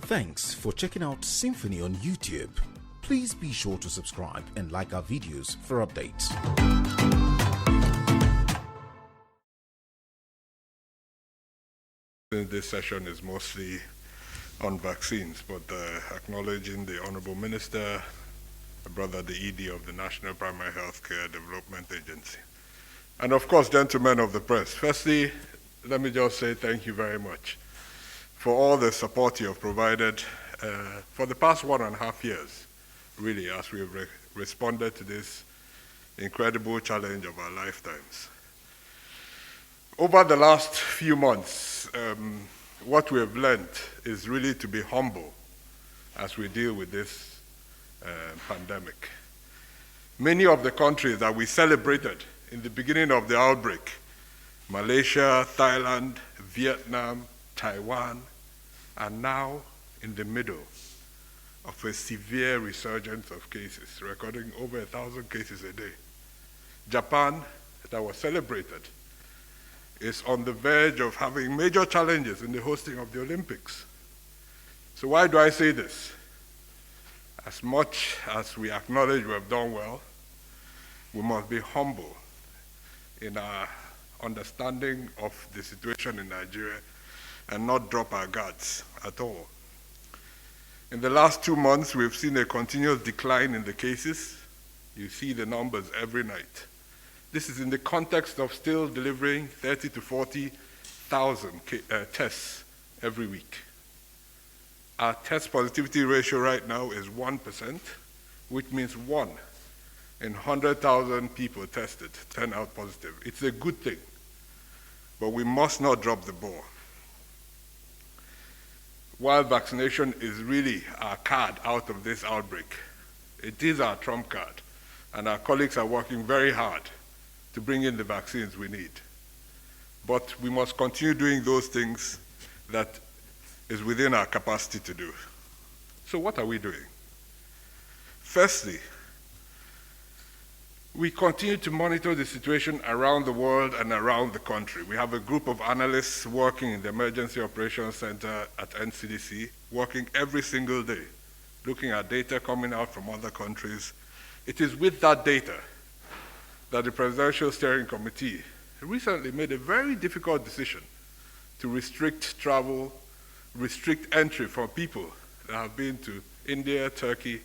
Thanks for checking out SYMFONI on YouTube. Please be sure to subscribe and like our videos for updates. This session is mostly on vaccines, but acknowledging the Honorable Minister, Brother the ED of the National Primary Healthcare Development Agency. And of course, gentlemen of the press, firstly, let me just say thank you very much for all the support you have provided for the past 1.5 years, really, as we have responded to this incredible challenge of our lifetimes. Over the last few months, what we have learned is really to be humble as we deal with this pandemic. Many of the countries that we celebrated in the beginning of the outbreak, Malaysia, Thailand, Vietnam, Taiwan, are now in the middle of a severe resurgence of cases, recording over 1,000 cases a day. Japan, that was celebrated, is on the verge of having major challenges in the hosting of the Olympics. So why do I say this? As much as we acknowledge we have done well, we must be humble in our understanding of the situation in Nigeria and not drop our guards at all. In the last 2 months, we've seen a continuous decline in the cases. You see the numbers every night. This is in the context of still delivering 30 to 40,000 tests every week. Our test positivity ratio right now is 1%, which means 1 in 100,000 people tested turn out positive. It's a good thing, but we must not drop the ball. While vaccination is really our card out of this outbreak, it is our trump card, and our colleagues are working very hard to bring in the vaccines we need. But we must continue doing those things that is within our capacity to do. So what are we doing? Firstly, we continue to monitor the situation around the world and around the country. We have a group of analysts working in the Emergency Operations Center at NCDC, working every single day, looking at data coming out from other countries. It is with that data that the Presidential Steering Committee recently made a very difficult decision to restrict travel, restrict entry for people that have been to India, Turkey,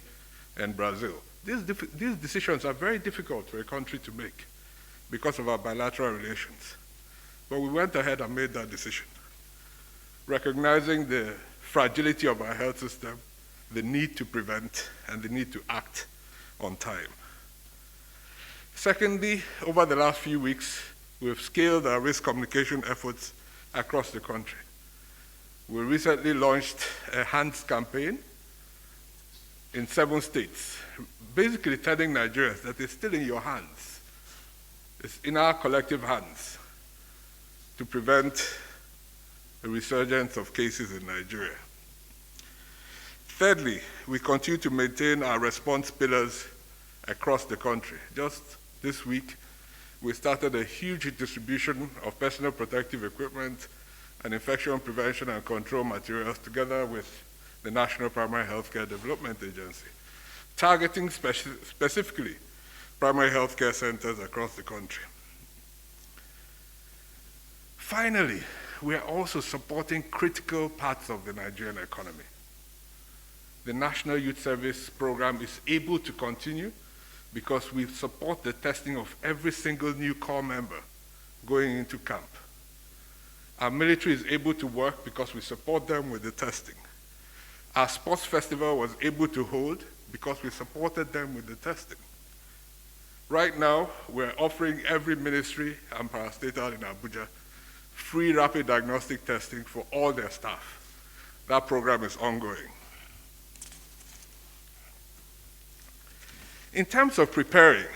and Brazil. These decisions are very difficult for a country to make because of our bilateral relations. But we went ahead and made that decision, recognizing the fragility of our health system, the need to prevent, and the need to act on time. Secondly, over the last few weeks, we've scaled our risk communication efforts across the country. We recently launched a hands campaign in 7 states, basically telling Nigerians that it's still in your hands. It's in our collective hands to prevent a resurgence of cases in Nigeria. Thirdly, we continue to maintain our response pillars across the country. Just this week, we started a huge distribution of personal protective equipment and infection prevention and control materials together with the National Primary Healthcare Development Agency, targeting specifically primary healthcare centers across the country. Finally, we are also supporting critical parts of the Nigerian economy. The National Youth Service Program is able to continue because we support the testing of every single new corps member going into camp. Our military is able to work because we support them with the testing. Our sports festival was able to hold because we supported them with the testing. Right now, we're offering every ministry and parastatal in Abuja free rapid diagnostic testing for all their staff. That program is ongoing. In terms of preparing,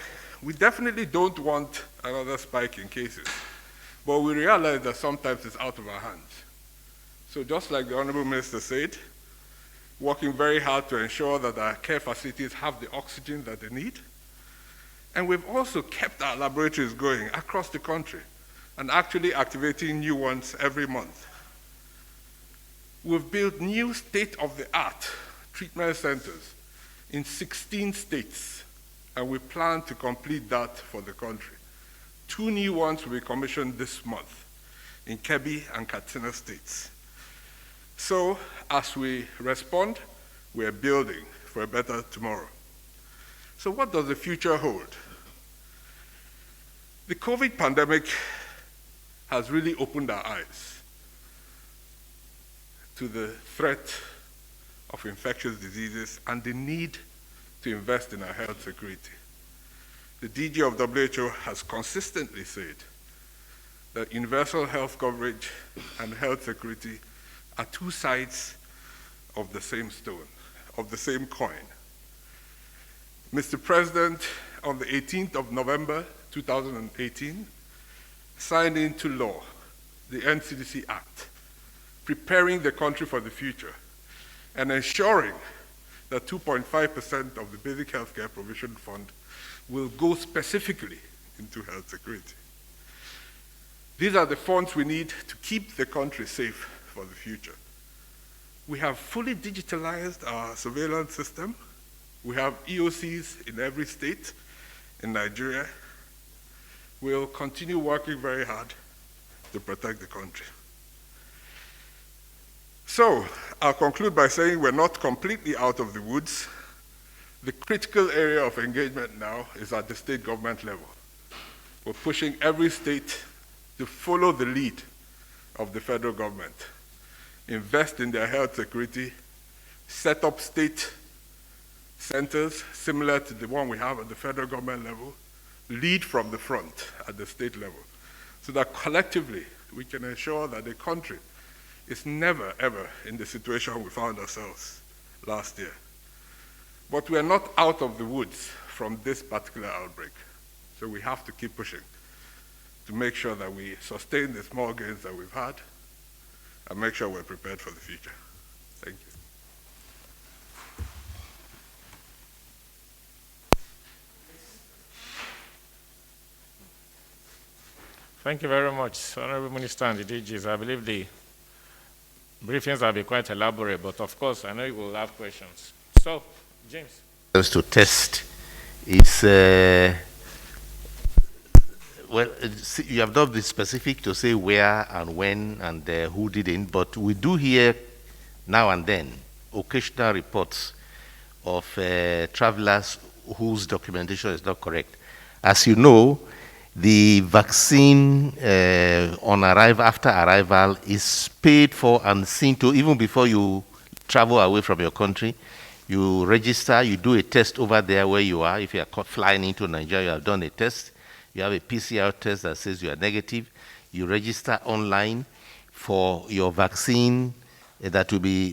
we definitely don't want another spike in cases, but we realize that sometimes it's out of our hands. So just like the Honorable Minister said, working very hard to ensure that our care facilities have the oxygen that they need. And we've also kept our laboratories going across the country and actually activating new ones every month. We've built new state-of-the-art treatment centers in 16 states, and we plan to complete that for the country. 2 new ones will be commissioned this month in Kebbi and Katsina states. So, as we respond, we are building for a better tomorrow. So what does the future hold? The COVID pandemic has really opened our eyes to the threat of infectious diseases and the need to invest in our health security. The DG of WHO has consistently said that universal health coverage and health security are 2 sides of the same stone, of the same coin. Mr. President, on the 18th of November 2018, signed into law the NCDC Act, preparing the country for the future and ensuring that 2.5% of the Basic Healthcare Provision Fund will go specifically into health security. These are the funds we need to keep the country safe for the future. We have fully digitalized our surveillance system. We have EOCs in every state in Nigeria. We'll continue working very hard to protect the country. So, I'll conclude by saying we're not completely out of the woods. The critical area of engagement now is at the state government level. We're pushing every state to follow the lead of the federal government, invest in their health security, set up state centers similar to the one we have at the federal government level, lead from the front at the state level, so that collectively we can ensure that the country is never, ever in the situation we found ourselves last year. But we are not out of the woods from this particular outbreak, so we have to keep pushing to make sure that we sustain the small gains that we've had and make sure we're prepared for the future. Thank you. Thank you very much, Honorable Minister and the DGs. I believe the briefings have been quite elaborate, but of course, I know you will have questions. So, James. To test is, well, you have not been specific to say where and when and who didn't, but we do hear now and then occasional reports of travelers whose documentation is not correct. As you know, the vaccine on arrival, after arrival, is paid for and seen to even before you travel away from your country. You register, you do a test over there where you are. If you are flying into Nigeria, you have done a test. You have a PCR test that says you are negative. You register online for your vaccine that will be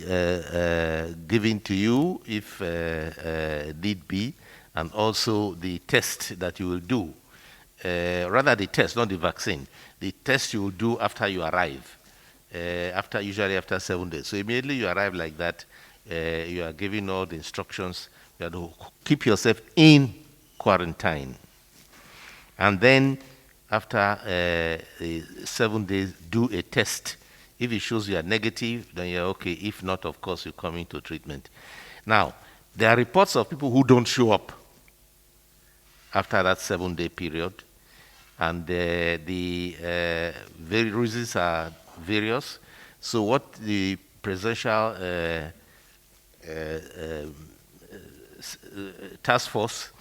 given to you if need be, and also the test that you will do. Rather the test, not the vaccine. The test you will do after you arrive, usually after 7 days. So immediately you arrive like that, you are given all the instructions. You have to keep yourself in quarantine. And then after 7 days, do a test. If it shows you are negative, then you're okay. If not, of course, you come into treatment. Now, there are reports of people who don't show up after that 7-day period. And the reasons are various. So what the presidential task force,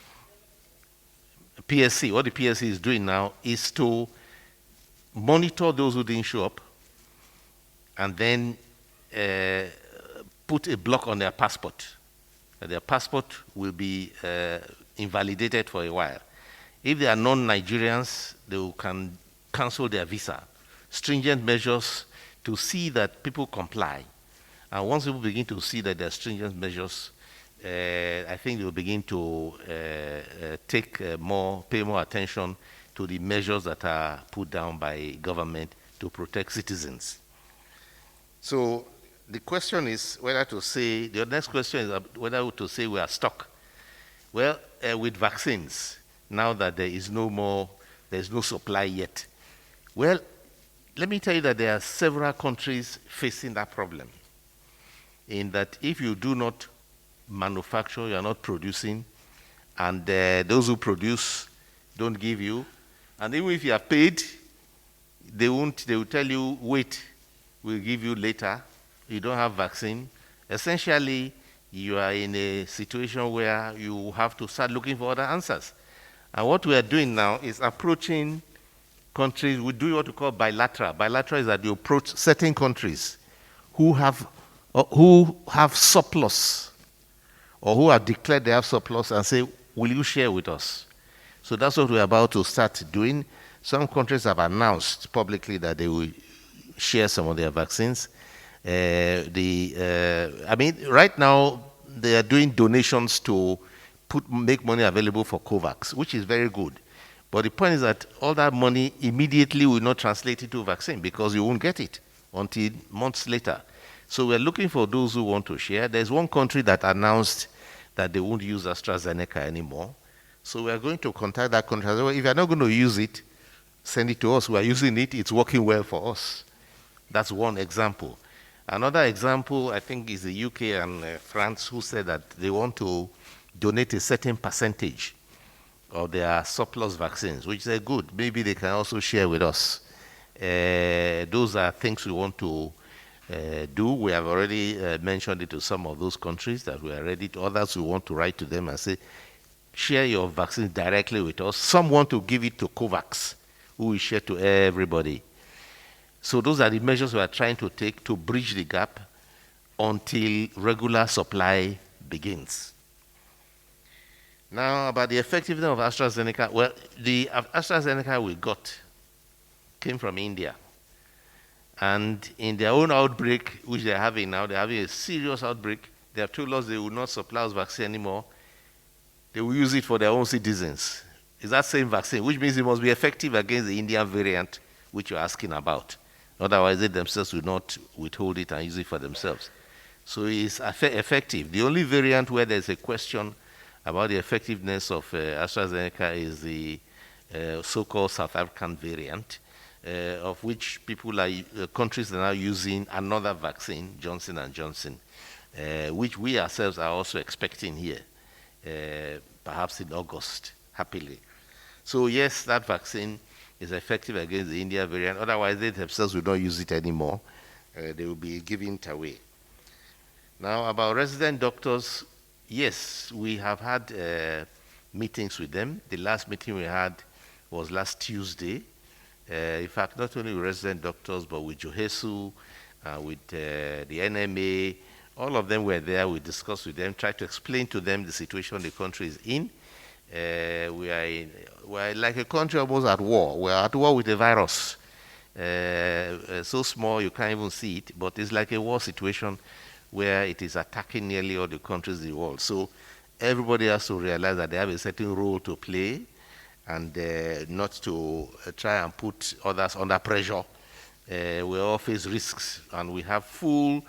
PSC, what the PSC is doing now is to monitor those who didn't show up and then put a block on their passport. Their passport will be invalidated for a while. If they are non-Nigerians, they can cancel their visa. Stringent measures to see that people comply. And once people begin to see that there are stringent measures, I think they will begin to pay more attention to the measures that are put down by government to protect citizens. So the question is whether to say, the next question is whether to say we are stuck. Well, with vaccines, now that there is no supply yet. Well, let me tell you that there are several countries facing that problem. in that if you do not manufacture, you are not producing, and those who produce don't give you, and even if you are paid, they will tell you, wait, we'll give you later. You don't have vaccine. Essentially, you are in a situation where you have to start looking for other answers. And what we are doing now is approaching countries. We do what we call bilateral. Bilateral is that you approach certain countries who have surplus, or who have declared they have surplus, and say, will you share with us? So that's what we're about to start doing. Some countries have announced publicly that they will share some of their vaccines. I mean, right now, they are doing donations to make money available for COVAX, which is very good. But the point is that all that money immediately will not translate into vaccine, because you won't get it until months later. So we're looking for those who want to share. There's one country that announced that they won't use AstraZeneca anymore. So we are going to contact that country. Well, if you're not going to use it, send it to us. We're using it. It's working well for us. That's one example. Another example, I think, is the UK and France, who said that they want to donate a certain percentage of their surplus vaccines, which is good. Maybe they can also share with us. Those are things we want to do. We have already mentioned it to some of those countries that we are ready to. Others, we want to write to them and say, share your vaccines directly with us. Some want to give it to COVAX, who will share to everybody. So those are the measures we are trying to take to bridge the gap until regular supply begins. Now, about the effectiveness of AstraZeneca. Well, the AstraZeneca we got came from India. And in their own outbreak, which they're having now, they're having a serious outbreak. They have told us they will not supply us vaccine anymore. They will use it for their own citizens. It's that same vaccine, which means it must be effective against the Indian variant, which you're asking about. Otherwise, they themselves will not withhold it and use it for themselves. So it's effective. The only variant where there's a question about the effectiveness of AstraZeneca is the so-called South African variant, of which countries are now using another vaccine, Johnson & Johnson, which we ourselves are also expecting here, perhaps in August, happily. So yes, that vaccine is effective against the India variant. Otherwise, they themselves will not use it anymore. They will be giving it away. Now, about resident doctors, yes, we have had meetings with them. The last meeting we had was last Tuesday. In fact, not only with resident doctors, but with Johesu, with the NMA. All of them were there. We discussed with them, tried to explain to them the situation the country is in. We're like a country almost at war. We're at war with a virus. So small you can't even see it, but it's like a war situation where it is attacking nearly all the countries in the world. So everybody has to realize that they have a certain role to play, and not to try and put others under pressure. We all face risks, and we have full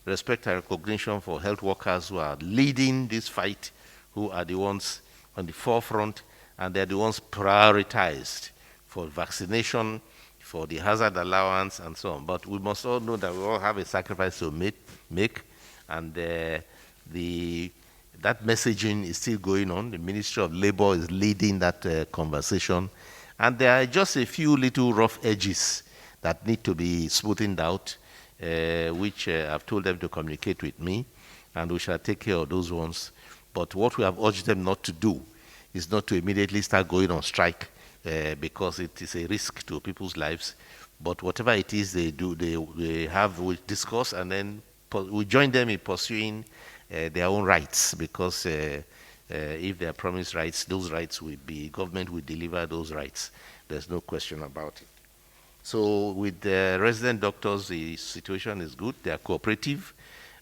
respect and recognition for health workers who are leading this fight, who are the ones on the forefront, and they're the ones prioritized for vaccination, for the hazard allowance, and so on. But we must all know that we all have a sacrifice to make, and that messaging is still going on. The Ministry of Labor is leading that conversation, and there are just a few little rough edges that need to be smoothened out, which I've told them to communicate with me, and we shall take care of those ones. But what we have urged them not to do is not to immediately start going on strike, because it is a risk to people's lives. But whatever it is they do, we discuss, and then we join them in pursuing their own rights, because if they are promised rights, those rights will be, government will deliver those rights. There's no question about it. So with the resident doctors, the situation is good. They are cooperative,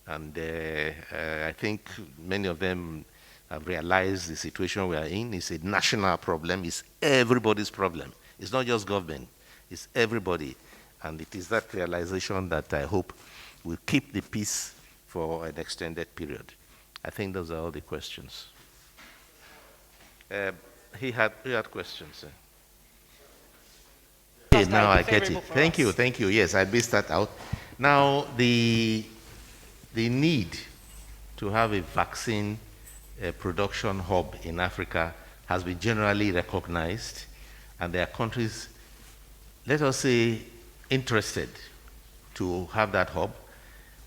and I think many of them have realized the situation we are in is a national problem. It's everybody's problem. It's not just government. It's everybody. And it is that realization that I hope will keep the peace for an extended period. I think those are all the questions. He had questions. Okay, now I get it. Thank you. Yes, I missed that out. Now, the the need to have a vaccine production hub in Africa has been generally recognized, and there are countries, let us say, interested to have that hub.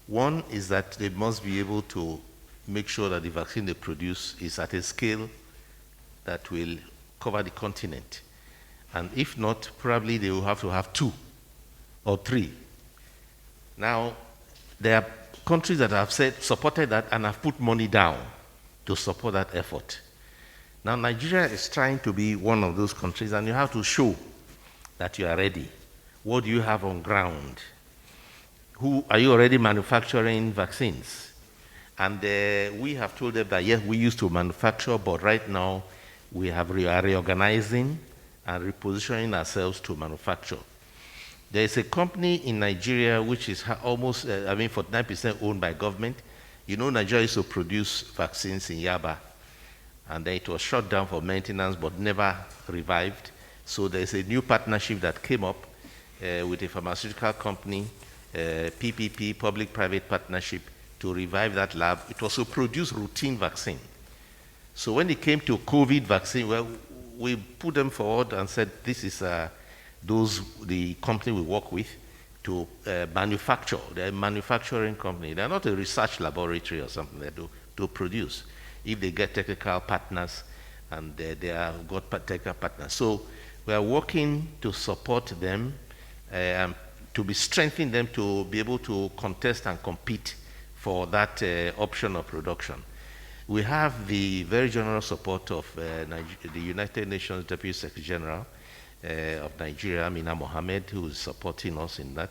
One is that they must be able to make sure that the vaccine they produce is at a scale that will cover the continent. And if not, probably they will have to have 2 or 3. Now, there are countries that have supported that and have put money down to support that effort. Now, Nigeria is trying to be one of those countries, and you have to show that you are ready. What do you have on ground? Are you already manufacturing vaccines? And we have told them that, yes, we used to manufacture, but right now we are reorganizing and repositioning ourselves to manufacture. There is a company in Nigeria which is almost, 49% owned by government. You know, Nigeria used to produce vaccines in Yaba, and then it was shut down for maintenance but never revived. So there's a new partnership that came up with a pharmaceutical company, PPP, public-private partnership, to revive that lab. It was to produce routine vaccine. So when it came to COVID vaccine, well, we put them forward and said, this is the company we work with to manufacture. They're a manufacturing company. They're not a research laboratory or something. They do to produce. If they get technical partners, and they have got technical partners. So we are working to support them, to be strengthening them to be able to contest and compete for that option of production. We have the very generous support of the United Nations Deputy Secretary General of Nigeria, Amina Mohammed, who is supporting us in that.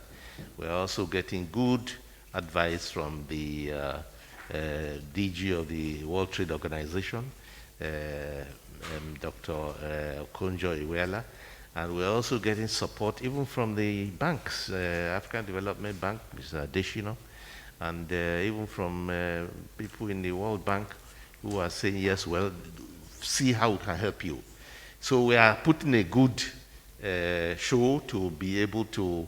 We're also getting good advice from the DG of the World Trade Organization, Dr. Okonjo Iweala, and we're also getting support even from the banks, African Development Bank, Mr. Adeshino, and even from people in the World Bank who are saying, yes, well, see how we can help you. So we are putting a good show to be able to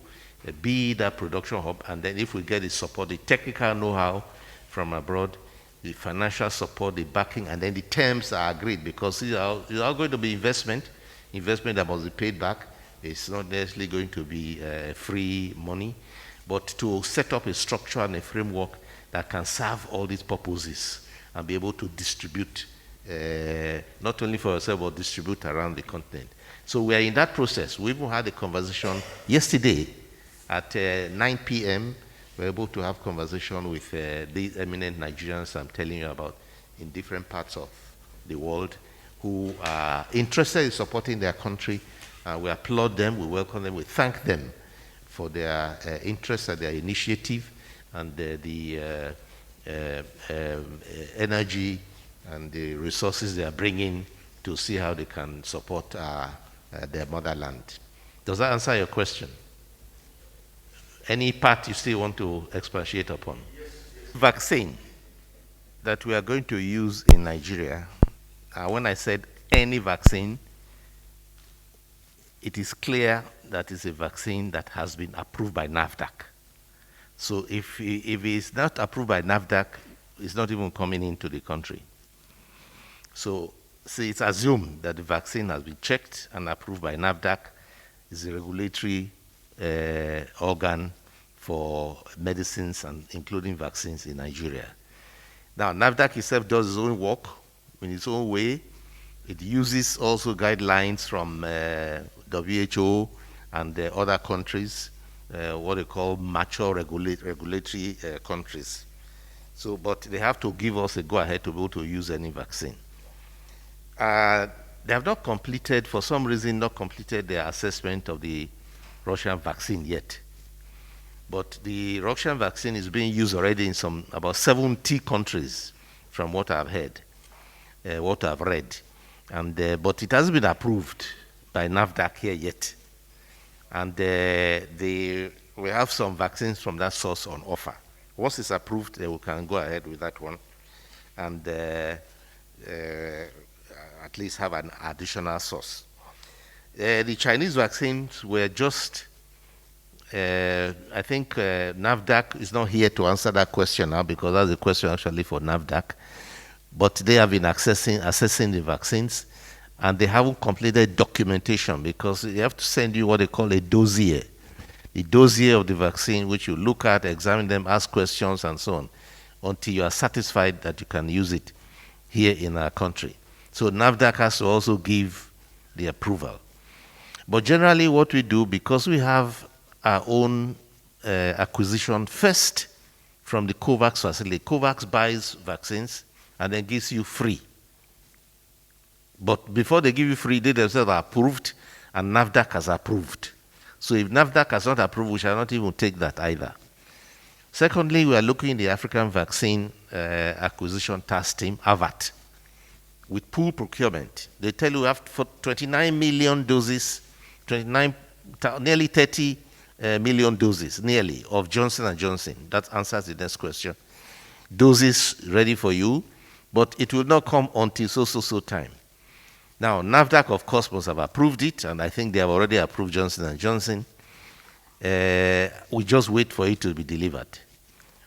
be that production hub, and then if we get the support, the technical know-how from abroad, the financial support, the backing, and then the terms are agreed, because these are going to be investment that must be paid back. It's not necessarily going to be free money, but to set up a structure and a framework that can serve all these purposes and be able to distribute, not only for yourself, but distribute around the continent. So we are in that process. We even had a conversation yesterday at 9 p.m. We're able to have conversation with these eminent Nigerians I'm telling you about in different parts of the world who are interested in supporting their country. We applaud them, we welcome them, we thank them for their interest and their initiative and the energy and the resources they are bringing to see how they can support their motherland. Does that answer your question? Any part you still want to expatiate upon? Yes. Vaccine that we are going to use in Nigeria, when I said any vaccine, it is clear that it's a vaccine that has been approved by NAFDAC. So if it's not approved by NAFDAC, it's not even coming into the country. So see, it's assumed that the vaccine has been checked and approved by NAFDAC. It's a regulatory organ for medicines and including vaccines in Nigeria. Now, NAFDAC itself does its own work in its own way. It uses also guidelines from WHO and other countries, what they call mature regulatory countries. So, but they have to give us a go-ahead to be able to use any vaccine. They have not completed, for some reason, not completed their assessment of the Russian vaccine yet. But the Russian vaccine is being used already in about 70 countries, from what I've heard, what I've read. And, but it hasn't been approved by NAFDAC here yet. And we have some vaccines from that source on offer. Once it's approved, we can go ahead with that one and at least have an additional source. The Chinese vaccines were just I think NAFDAC is not here to answer that question now, because that's a question actually for NAFDAC. But they have been assessing the vaccines, and they haven't completed documentation, because they have to send you what they call a dossier. The dossier of the vaccine, which you look at, examine them, ask questions, and so on, until you are satisfied that you can use it here in our country. So NAFDAC has to also give the approval. But generally what we do, because we have our own acquisition first from the COVAX facility. COVAX buys vaccines and then gives you free. But before they give you free, they themselves are approved, and NAFDAC has approved. So if NAFDAC has not approved, we shall not even take that either. Secondly, we are looking at the African Vaccine Acquisition Task Team, AVAT, with pool procurement. They tell you we have for 29 million doses, nearly 30 million doses, nearly, of Johnson & Johnson. That answers the next question. Doses ready for you, but it will not come until so time. Now, NAFDAC, of course, must have approved it, and I think they have already approved Johnson & Johnson. We just wait for it to be delivered.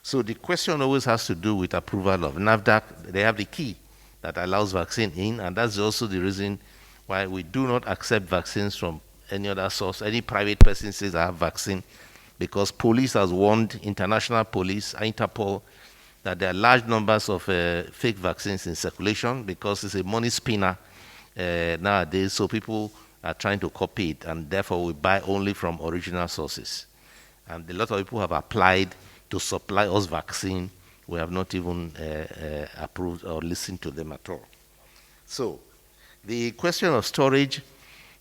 So the question always has to do with approval of NAFDAC. They have the key that allows vaccine in, and that's also the reason why we do not accept vaccines from any other source. Any private person says I have vaccine, because police has warned, international police, Interpol, that there are large numbers of fake vaccines in circulation, because it's a money spinner nowadays, so people are trying to copy it, and therefore we buy only from original sources. And a lot of people have applied to supply us vaccine. We have not even approved or listened to them at all. So the question of storage,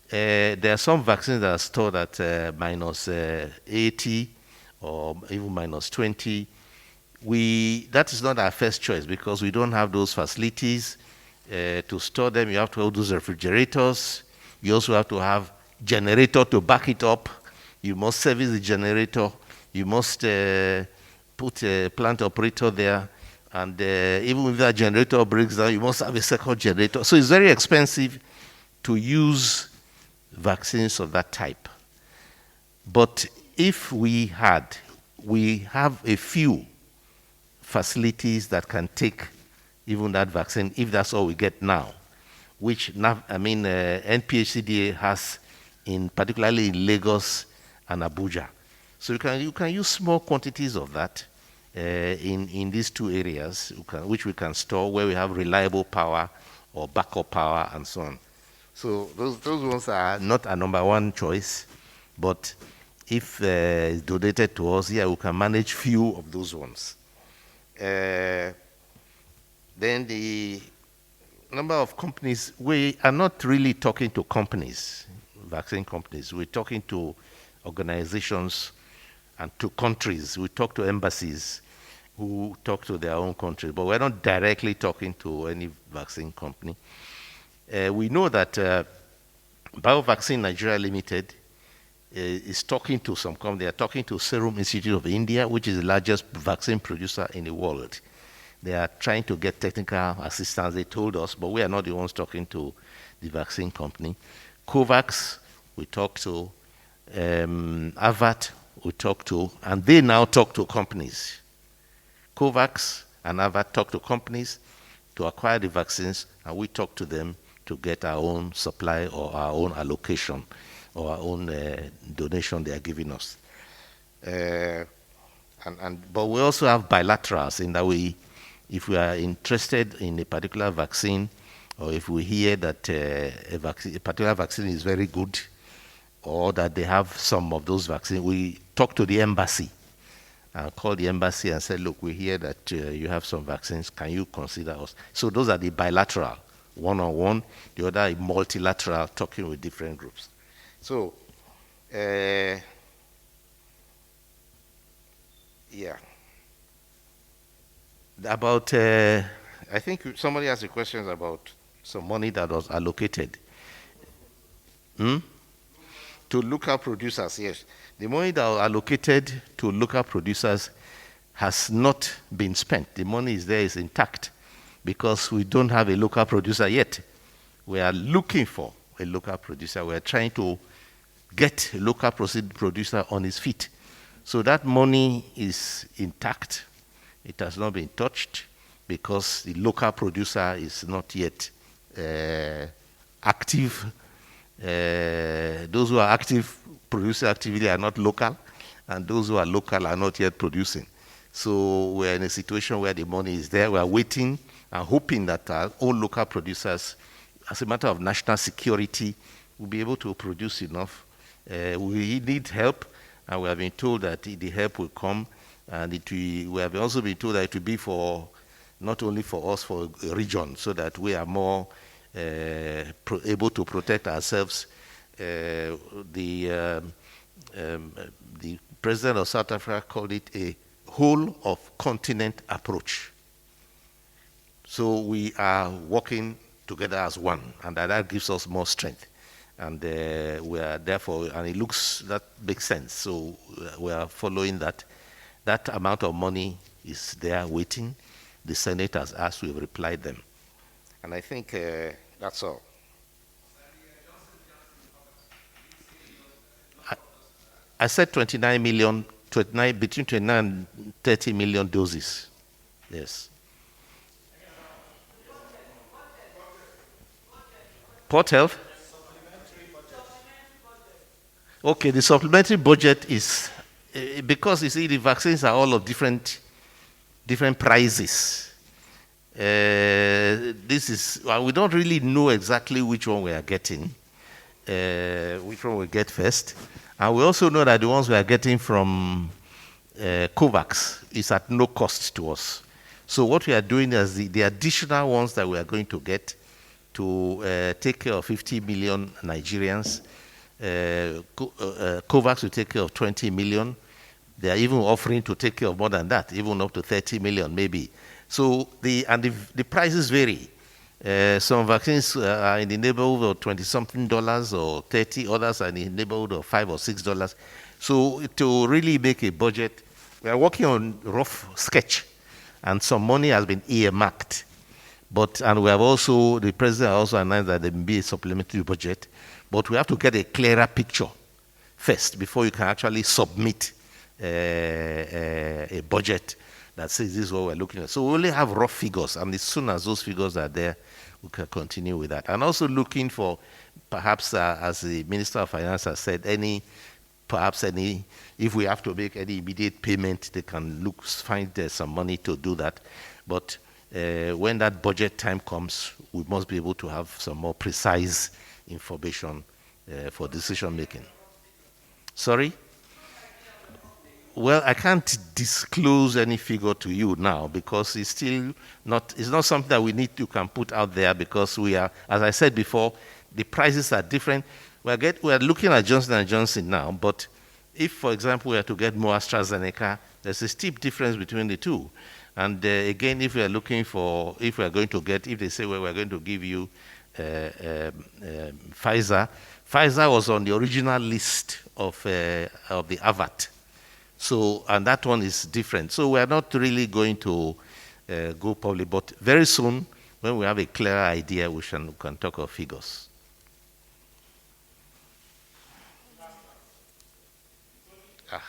there are some vaccines that are stored at minus 80 or even minus 20. That is not our first choice, because we don't have those facilities to store them. You have to have those refrigerators. You also have to have generator to back it up. You must service the generator. You must put a plant operator there. And even if that generator breaks down, you must have a second generator. So it's very expensive to use vaccines of that type. But if we have a few facilities that can take even that vaccine, if that's all we get now, which NPHCDA has particularly in Lagos and Abuja. So you can use small quantities of that in these two areas, which we can store where we have reliable power or backup power and so on. So those ones are not a number one choice, but if it's donated to us, we can manage few of those ones. Then the number of companies, we are not really talking to companies, vaccine companies. We're talking to organizations and to countries. We talk to embassies who talk to their own countries, but we're not directly talking to any vaccine company. We know that BioVaccine Nigeria Limited is talking to some company. They are talking to Serum Institute of India, which is the largest vaccine producer in the world. They are trying to get technical assistance, they told us, but we are not the ones talking to the vaccine company. COVAX, we talk to. AVAT, we talk to, and they now talk to companies. COVAX and AVAT talk to companies to acquire the vaccines, and we talk to them to get our own supply or our own allocation or our own donation they are giving us. But we also have bilaterals in that if we are interested in a particular vaccine, or if we hear that a particular vaccine is very good, or that they have some of those vaccines, we talk to the embassy and call the embassy and say, look, we hear that you have some vaccines, can you consider us? So those are the bilateral, one-on-one, the other multilateral, talking with different groups. So, about, I think somebody asked a question about some money that was allocated. To local producers, yes. The money that was allocated to local producers has not been spent. The money is there, is intact, because we don't have a local producer yet. We are looking for a local producer. We are trying to get a local producer on his feet. So that money is intact. It has not been touched because the local producer is not yet active. Those who are active, producing actively are not local, and those who are local are not yet producing. So we're in a situation where the money is there. We're waiting and hoping that all local producers, as a matter of national security, will be able to produce enough. We need help, and we have been told that the help will come, and we have also been told that it will be for not only for us, for a region, so that we are more able to protect ourselves. The president of South Africa called it a whole of continent approach. So we are working together as one, and that gives us more strength. And we are therefore, and it looks, that makes sense. So we are following that. That amount of money is there waiting. The Senate has asked, we've replied them. And I think that's all. I said 29 million, between 29 and 30 million doses. Yes. Port Health? Okay, the supplementary budget is, because you see the vaccines are all of different prices. This is, well, we don't really know exactly which one we are getting, which one we get first. And we also know that the ones we are getting from COVAX is at no cost to us. So what we are doing is the additional ones that we are going to get to take care of 50 million Nigerians. COVAX will take care of 20 million. They are even offering to take care of more than that, even up to 30 million maybe. So the prices vary. Some vaccines are in the neighborhood of $20-something or 30. Others are in the neighborhood of $5 or $6. So to really make a budget, we are working on rough sketch, and some money has been earmarked. And we have also, the president also announced that there will be a supplementary budget, but we have to get a clearer picture first before you can actually submit a budget that says this is what we're looking at. So we only have rough figures, and as soon as those figures are there, we can continue with that. And also looking for, perhaps, as the Minister of Finance has said, if we have to make any immediate payment, they can find some money to do that. But when that budget time comes, we must be able to have some more precise information for decision making. Sorry? Well, I can't disclose any figure to you now because it's still not, it's not something that you can put out there, because we are, as I said before, the prices are different. We are looking at Johnson & Johnson now, but if, for example, we are to get more AstraZeneca, there's a steep difference between the two. And again, if we are looking for, if we are going to get, if they say, well, we're going to give you Pfizer was on the original list of the AVAT. So, and that one is different. So we are not really going to go public, but very soon, when we have a clearer idea, we can talk of figures. I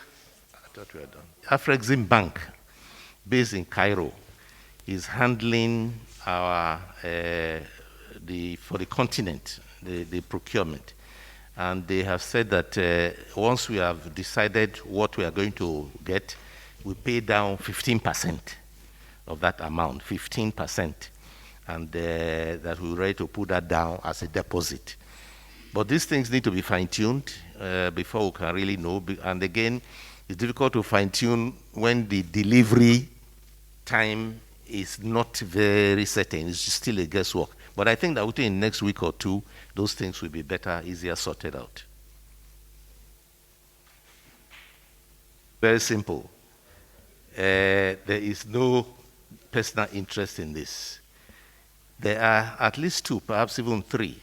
thought we were done. Afrexim Bank, based in Cairo, is handling our for the continent, the procurement. And they have said that once we have decided what we are going to get, we pay down 15% of that amount, 15%, and that we're ready to put that down as a deposit. But these things need to be fine-tuned before we can really know. And again, it's difficult to fine-tune when the delivery time is not very certain. It's still a guesswork. But I think that within the next week or two, those things will be better, easier sorted out. Very simple. There is no personal interest in this. There are at least two, perhaps even three,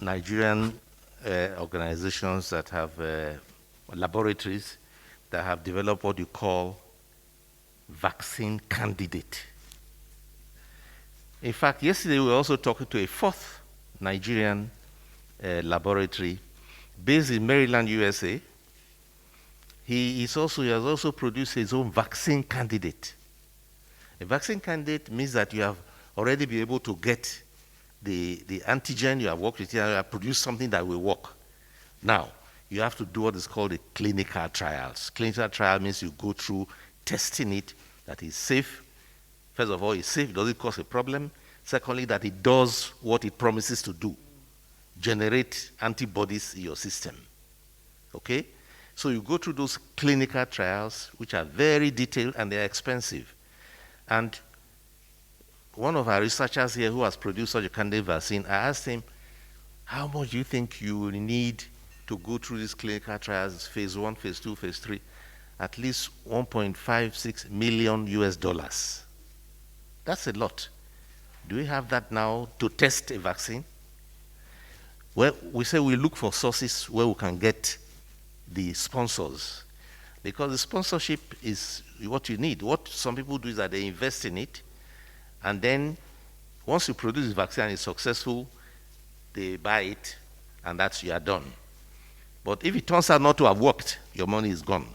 Nigerian organizations that have laboratories that have developed what you call vaccine candidate. In fact, yesterday we were also talking to a fourth Nigerian laboratory based in Maryland, USA, he has also produced his own vaccine candidate. A vaccine candidate means that you have already been able to get the antigen, you have worked with it, and you have produced something that will work. Now, you have to do what is called the clinical trials. Clinical trial means you go through testing it, that it's safe. First of all, it's safe, does it cause a problem? Secondly, that it does what it promises to do, generate antibodies in your system. Okay? So you go through those clinical trials, which are very detailed and they're expensive. And one of our researchers here who has produced such a candidate vaccine, I asked him, how much do you think you will need to go through these clinical trials, phase 1, phase 2, phase 3? At least 1.56 million US dollars. That's a lot. Do we have that now to test a vaccine? Well, we say we look for sources where we can get the sponsors, because the sponsorship is what you need. What some people do is that they invest in it, and then once you produce the vaccine and it's successful, they buy it, and that's you are done. But if it turns out not to have worked, your money is gone.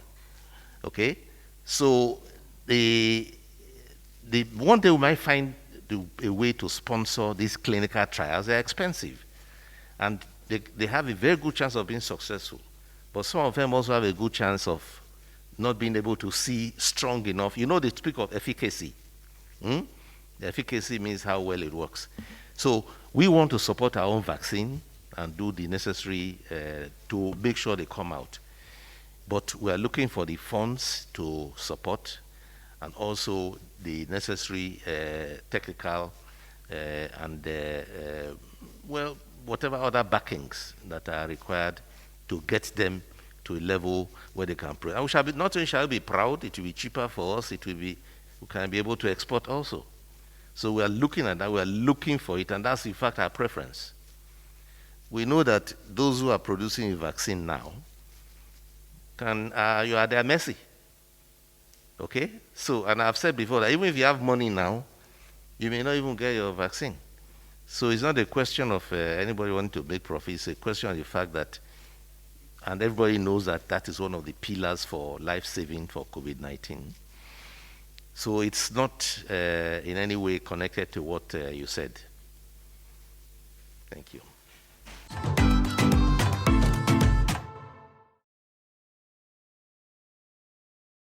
Okay? So the one day we might find a way to sponsor these clinical trials. They're expensive, and they have a very good chance of being successful. But some of them also have a good chance of not being able to see strong enough. You know, they speak of efficacy. The efficacy means how well it works. So we want to support our own vaccine and do the necessary to make sure they come out. But we are looking for the funds to support, and also the necessary technical and well, whatever other backings that are required to get them to a level where they can and we shall be, not only shall we be proud, it will be cheaper for us, we can be able to export also. So we are looking at that, we are looking for it, and that's in fact our preference. We know that those who are producing a vaccine now you are at their mercy. Okay? So, and I've said before that even if you have money now, you may not even get your vaccine. So it's not a question of anybody wanting to make profit, it's a question of the fact that, and everybody knows that that is one of the pillars for life-saving for COVID-19. So it's not in any way connected to what you said. Thank you.